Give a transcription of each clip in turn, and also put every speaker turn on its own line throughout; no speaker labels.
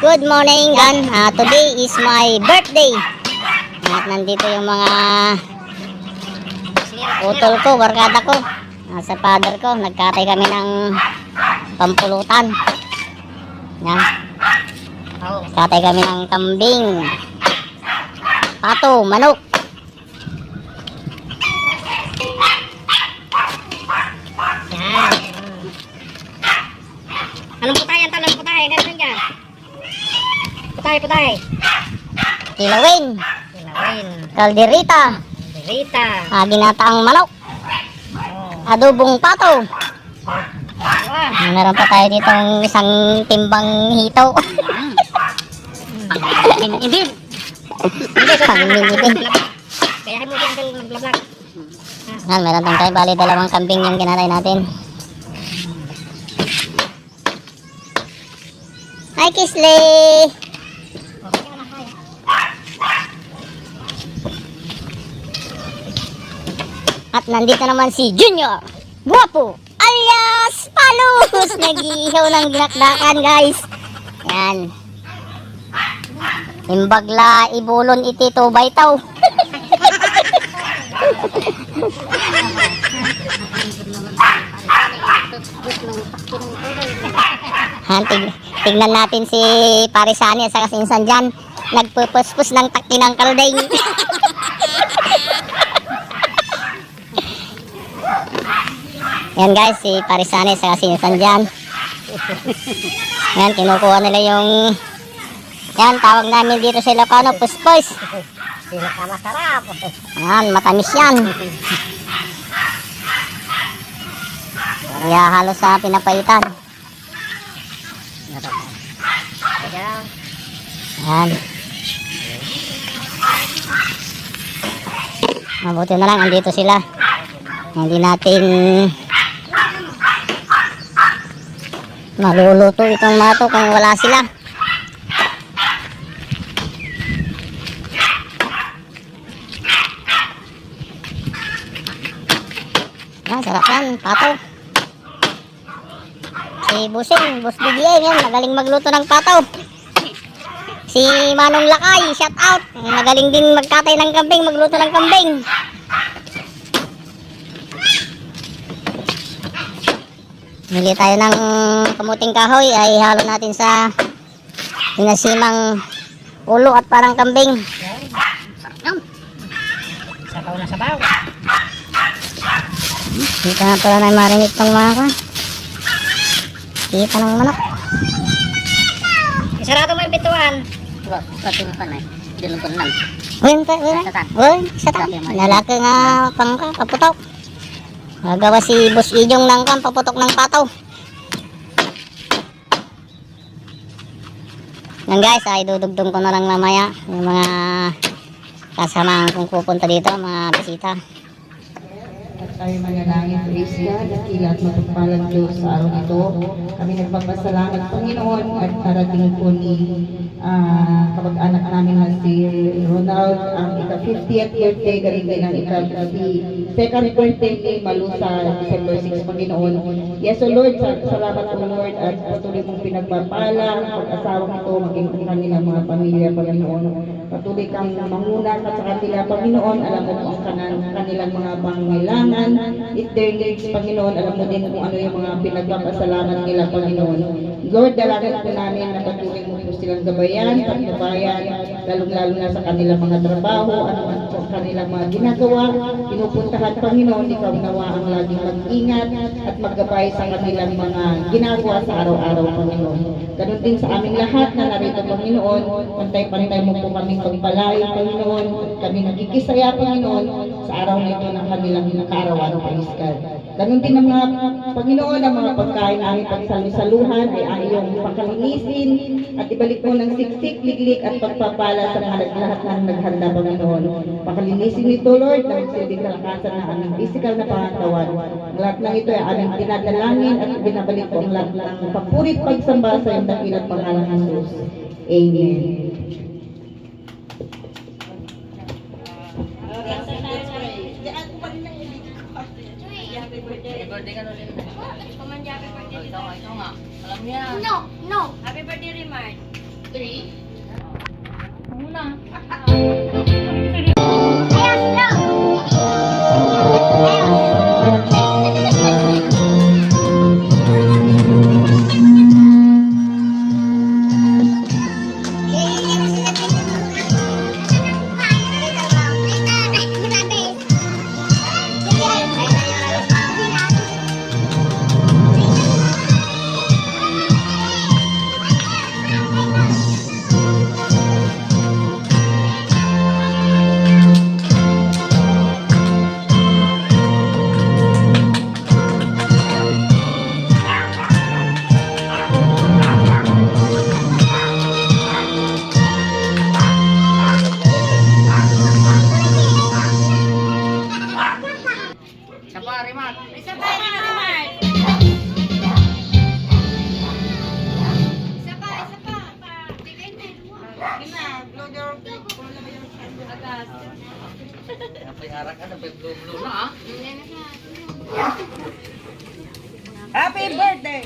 Good morning, gan. Today is my birthday. At nandito yung mga utol ko, barkada ko. Sa father ko, nagkatay kami ng pampulutan. Yan. Katay kami ng kambing, pato, manok.
Yan. Anong putay? Ang talong putay. Ganun dyan. Putay.
Kilawin,
Kilawin.
kalderita,
Rita.
ginataang manok, adobong pato.
Wah.
Meron pa tayo dito isang timbang hito.
Hindi. Kaya mo din ang maglablak.
Yan, meron tayong tayo. Bali, dalawang kambing yung ginatay natin. Hi, Kisley! At nandito naman si Junior Guwapo alias Palus! Nag-iihaw ng ginakdakan, guys. Yan. Imbagla ibulon iti to baitaw. Tignan natin si Parisani sa kasinsan dyan. Nagpupuspos ng taki ng kaldeng. Yan guys, si Parisani sa kasinsan dyan. Yan, kinukuha nila yung... Yan, tawag namin dito sa Ilocano, puspos.
Sila ka masarap.
Yan, matamis yan. Kaya halos sa pinapaitan. Yan. Mabuti na lang, andito sila. Hindi natin maluluto itong mato kung wala sila. Yan, sarap yan, pato. Si Busing, Bus Bigyan, yan, magaling magluto ng pato. Si Manong Lakay, shout out. Magaling din magkatay ng kambing, magluto ng kambing. Mili tayo ng kamuting kahoy, ay halo natin sa pinasimang ulo at parang kambing.
Sabaw na sabaw.
Kita na pala na marinig ng mga ka. Kita ng manok.
Isarado mo yung bituan.
Uy, satan. Lalaki nga pangka, paputok. Nagawa si Boss Ijong ng paputok ng pataw. Yan guys, ay dudugtong ko na lang mamaya yung mga kasama kung pupunta dito, mga bisita.
Tayo manalangin, praise God, dakila at mapagpalang Diyos sa araw ito. Kami nagpapasalamat, Panginoon, at parating po ni kapag-anak namin na si Ronald, ang ika-50th birthday, galing din ang ika-52nd birthday ni Malusa, December 6, Panginoon. Yes, O Lord, salamat O Lord, at patuloy mong pinagpapala ang pag-asawang ito, maging kanilang mga pamilya, Panginoon. Patuloy kang manguna ka sa kanila, Panginoon, alam mo ang kanilang mga pangailangan, if their needs, Panginoon, alam mo din kung ano yung mga pinagpapasalamat nila, Panginoon. Lord, dalangin po namin na patuloy mo po silang gabayan, pagbabayan, lalong-lalo na sa kanilang mga trabaho, ano ang kanilang mga ginagawa, pinupuntahan, Panginoon, ikaw nawa ang laging mag-ingat at maggabay sa kanilang mga ginagawa sa araw-araw, Panginoon. Ganun din sa aming lahat na narito, Panginoon, pantay-pantay mo po kaming pagpalay, Panginoon, kami nagkikisaya, Panginoon, sa araw na ito ng kanilang nakaarawan, Panginoon. Ganun din ang mga Panginoon, ang mga pagkain namin pagsalusaluhan ay iyong pakalinisin at ibalik mo ng siksik, liglik at pagpapala sa lahat ng naghanda, Panginoon. Pakalinisin nito, Lord, dahil silbing kalakasan ng aming physical na pangatawan. Ang lahat ng ito ay aming dinadalangin at binabalik po ang lahat ng papurit pagsamba sa iyong dakilang pangalan ng Jesus. Amen.
birthday ka nun.
Happy birthday, happy birthday.
Ikaw nga. Alam niya.
No, no. Happy birthday, Rimar.
Sige.
Happy birthday!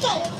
Okay.